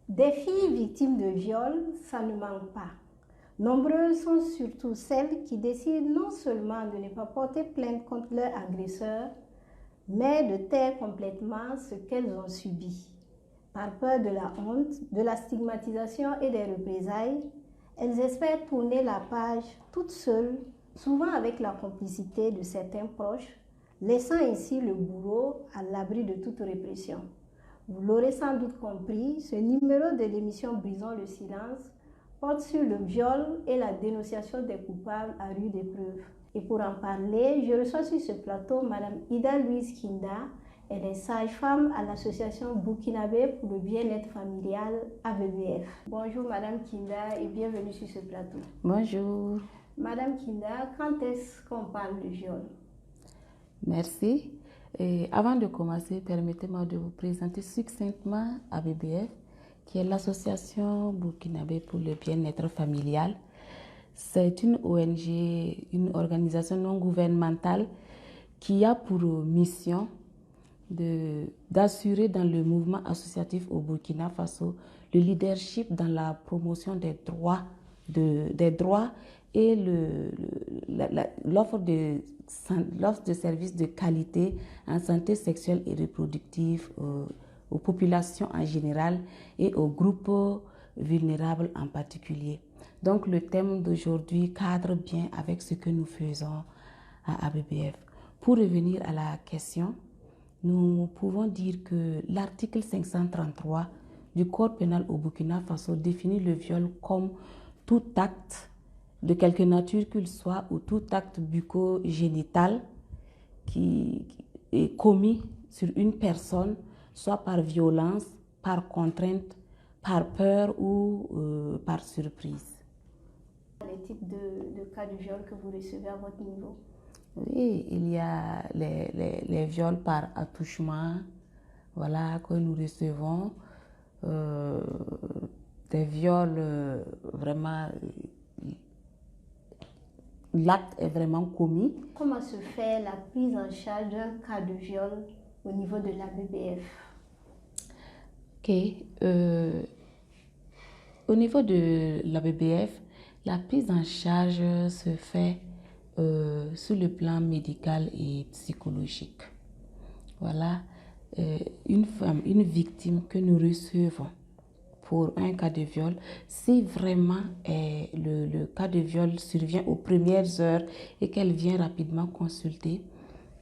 Des filles victimes de viol, ça ne manque pas. Nombreuses sont surtout celles qui décident non seulement de ne pas porter plainte contre leur agresseur, mais de taire complètement ce qu'elles ont subi. Par peur de la honte, de la stigmatisation et des représailles, elles espèrent tourner la page toutes seules, souvent avec la complicité de certains proches, laissant ainsi le bourreau à l'abri de toute répression. Vous l'aurez sans doute compris, ce numéro de l'émission Brisons le silence porte sur le viol et la dénonciation des coupables à rude épreuve. Et pour en parler, je reçois sur ce plateau Mme Ida Louise Kinda. Elle est sage-femme à l'association burkinabé pour le bien-être familial ABBF. Bonjour Mme Kinda et bienvenue sur ce plateau. Bonjour. Mme Kinda, quand est-ce qu'on parle de viol? Merci. Et avant de commencer, permettez-moi de vous présenter succinctement ABBF, qui est l'association burkinabé pour le bien-être familial. C'est une ONG, une organisation non gouvernementale qui a pour mission d'assurer dans le mouvement associatif au Burkina Faso le leadership dans la promotion des droits et l'offre de services de qualité en santé sexuelle et reproductive aux populations en général et aux groupes vulnérables en particulier. Donc le thème d'aujourd'hui cadre bien avec ce que nous faisons à ABBF. Pour revenir à la question, nous pouvons dire que l'article 533 du Code pénal au Burkina Faso définit le viol comme tout acte de quelque nature qu'il soit ou tout acte bucco-génital qui est commis sur une personne, soit par violence, par contrainte, par peur ou par surprise. Les types de cas de viol que vous recevez à votre niveau? Oui, il y a les viols par attouchement, voilà, que nous recevons. Des viols vraiment, l'acte est vraiment commis. Comment se fait la prise en charge d'un cas de viol au niveau de la BBF? Ok. Au niveau de la BBF, la prise en charge se fait sur le plan médical et psychologique. Voilà, une femme, une victime que nous recevons pour un cas de viol, si vraiment le cas de viol survient aux premières heures et qu'elle vient rapidement consulter,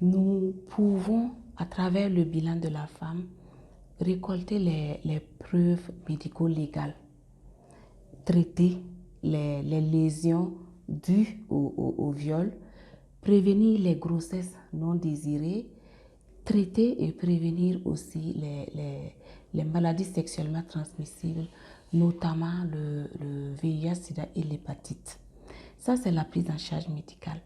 nous pouvons, à travers le bilan de la femme, récolter les preuves médico-légales, traiter les lésions dues au viol, prévenir les grossesses non désirées, traiter et prévenir aussi les maladies sexuellement transmissibles, notamment le VIH-Sida et l'hépatite. Ça, c'est la prise en charge médicale.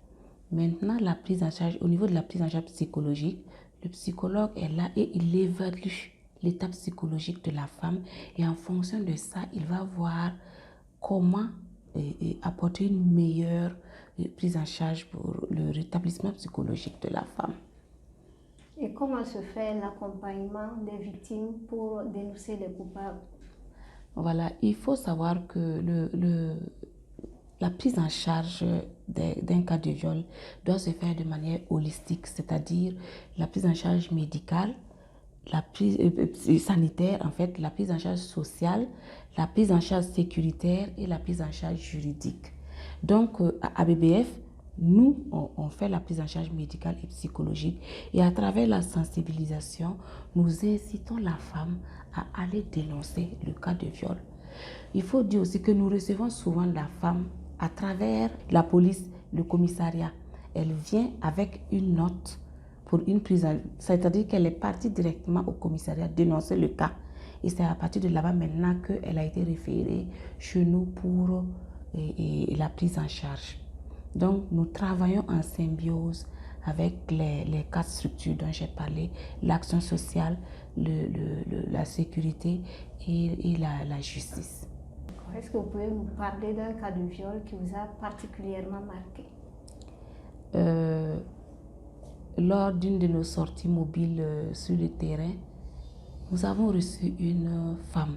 Maintenant, la prise en charge, au niveau de la prise en charge psychologique, le psychologue est là et il évalue l'état psychologique de la femme et en fonction de ça, il va voir comment apporter une meilleure prise en charge pour le rétablissement psychologique de la femme. Et comment se fait l'accompagnement des victimes pour dénoncer les coupables? Voilà, il faut savoir que la prise en charge d'un cas de viol doit se faire de manière holistique, c'est-à-dire la prise en charge médicale, la prise sanitaire, en fait, la prise en charge sociale, la prise en charge sécuritaire et la prise en charge juridique. Donc, à ABBF, nous, on fait la prise en charge médicale et psychologique et à travers la sensibilisation, nous incitons la femme à aller dénoncer le cas de viol. Il faut dire aussi que nous recevons souvent la femme à travers la police, le commissariat. Elle vient avec une note pour une prise en... C'est-à-dire qu'elle est partie directement au commissariat dénoncer le cas. Et c'est à partir de là-bas maintenant qu'elle a été référée chez nous pour la prise en charge. Donc, nous travaillons en symbiose avec les quatre structures dont j'ai parlé, l'action sociale, la sécurité et la justice. Est-ce que vous pouvez nous parler d'un cas de viol qui vous a particulièrement marqué? Lors d'une de nos sorties mobiles sur le terrain, nous avons reçu une femme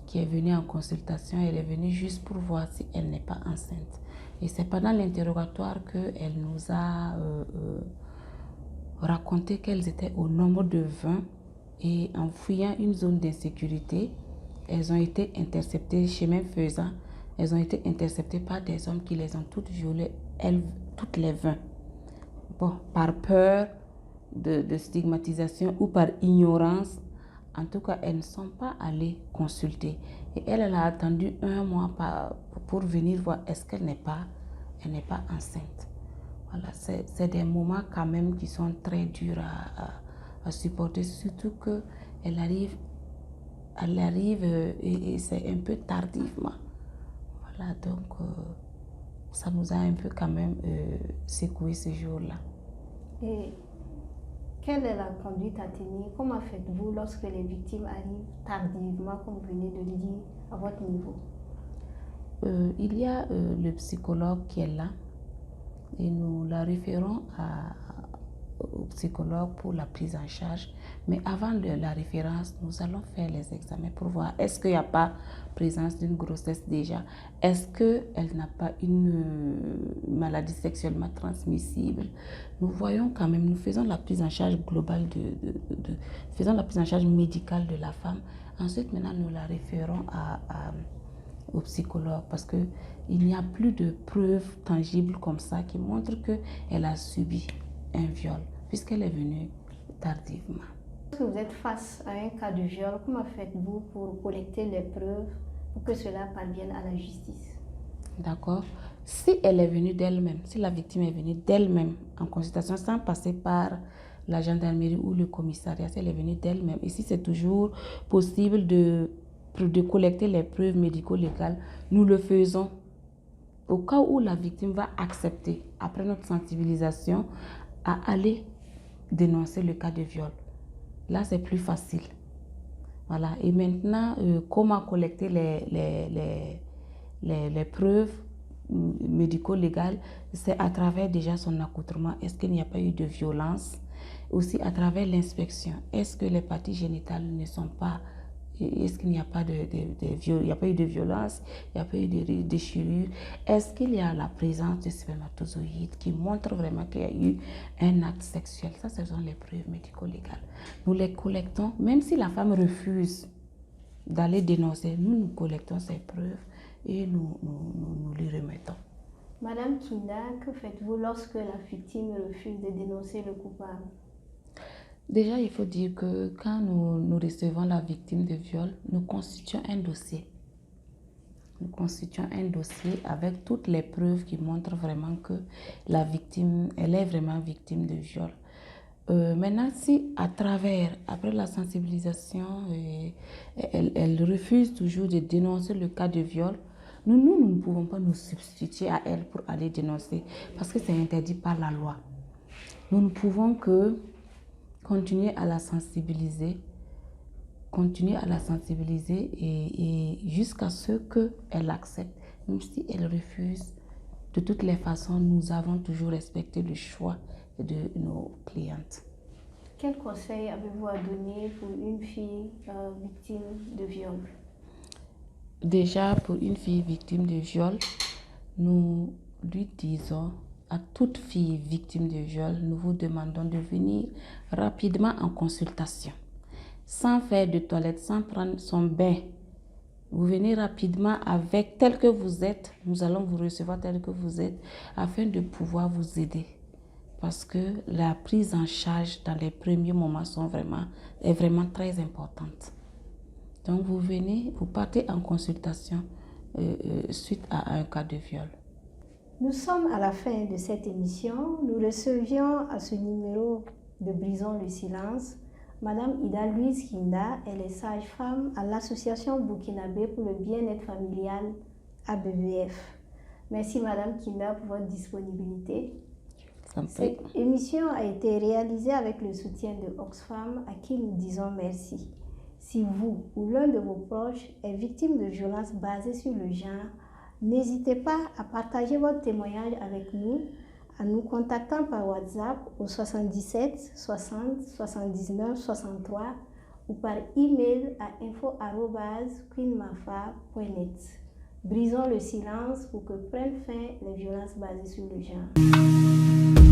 qui est venue en consultation. Elle est venue juste pour voir si elle n'est pas enceinte. Et c'est pendant l'interrogatoire qu'elle nous a raconté qu'elles étaient au nombre de 20 et en fouillant une zone d'insécurité, elles ont été interceptées, chemin faisant, elles ont été interceptées par des hommes qui les ont toutes violées, elles, toutes les 20. Bon, par peur de stigmatisation ou par ignorance, en tout cas, elles ne sont pas allées consulter. Et elle a attendu 1 mois pour venir voir est-ce qu'elle n'est pas enceinte. Voilà, c'est des moments quand même qui sont très durs à supporter, surtout qu'elle arrive, et c'est un peu tardivement. Voilà, donc ça nous a un peu quand même secoué ce jour-là. Et quelle est la conduite à tenir? Comment faites-vous lorsque les victimes arrivent tardivement, comme vous venez de le dire, à votre niveau? Il y a le psychologue qui est là et nous la référons au psychologue pour la prise en charge. Mais avant la référence, nous allons faire les examens pour voir est-ce qu'il n'y a pas présence d'une grossesse déjà, est-ce qu'elle n'a pas une maladie sexuellement transmissible. Nous voyons quand même, nous faisons la prise en charge globale, faisons la prise en charge médicale de la femme. Ensuite, maintenant, nous la référons au psychologue parce qu'il n'y a plus de preuves tangibles comme ça qui montrent qu'elle a subi un viol puisqu'elle est venue tardivement. Lorsque vous êtes face à un cas de viol, comment faites-vous pour collecter les preuves pour que cela parvienne à la justice? D'accord. Si elle est venue d'elle-même, si la victime est venue d'elle-même en consultation sans passer par la gendarmerie ou le commissariat, si elle est venue d'elle-même, et si c'est toujours possible de collecter les preuves médico-légales, nous le faisons. Au cas où la victime va accepter, après notre sensibilisation, à aller dénoncer le cas de viol. Là, c'est plus facile. Voilà. Et maintenant, comment collecter les preuves médico-légales? C'est à travers déjà son accoutrement. Est-ce qu'il n'y a pas eu de violence? Aussi à travers l'inspection. Est-ce que les parties génitales ne sont pas... Est-ce qu'il n'y a pas il n'y a pas eu de violence, il n'y a pas eu de déchirure? Est-ce qu'il y a la présence de spermatozoïdes qui montrent vraiment qu'il y a eu un acte sexuel? Ça, ce sont les preuves médico-légales. Nous les collectons, même si la femme refuse d'aller dénoncer, nous collectons ces preuves et nous les remettons. Madame Kinda, que faites-vous lorsque la victime refuse de dénoncer le coupable? Déjà, il faut dire que quand nous recevons la victime de viol, nous constituons un dossier. Nous constituons un dossier avec toutes les preuves qui montrent vraiment que la victime, elle est vraiment victime de viol. Maintenant, si après la sensibilisation, elle refuse toujours de dénoncer le cas de viol, nous ne pouvons pas nous substituer à elle pour aller dénoncer parce que c'est interdit par la loi. Nous ne pouvons que continuer à la sensibiliser et jusqu'à ce qu'elle accepte. Même si elle refuse, de toutes les façons, nous avons toujours respecté le choix de nos clientes. Quel conseil avez-vous à donner pour une fille victime de viol? Déjà, pour une fille victime de viol, nous lui disons à toute fille victime de viol, nous vous demandons de venir rapidement en consultation, sans faire de toilette, sans prendre son bain. Vous venez rapidement avec tel que vous êtes, nous allons vous recevoir tel que vous êtes, afin de pouvoir vous aider. Parce que la prise en charge dans les premiers moments est vraiment très importante. Donc vous venez, vous partez en consultation suite à un cas de viol. Nous sommes à la fin de cette émission. Nous recevions à ce numéro de Brisons le silence Madame Ida Louise Kinda. Elle est sage-femme à l'association burkinabé pour le bien-être familial ABVF. Merci Madame Kinda pour votre disponibilité. Cette émission a été réalisée avec le soutien de Oxfam, à qui nous disons merci. Si vous ou l'un de vos proches est victime de violences basées sur le genre, n'hésitez pas à partager votre témoignage avec nous en nous contactant par WhatsApp au 77 60 79 63 ou par email à info@queenmafa.net. Brisons le silence pour que prennent fin les violences basées sur le genre.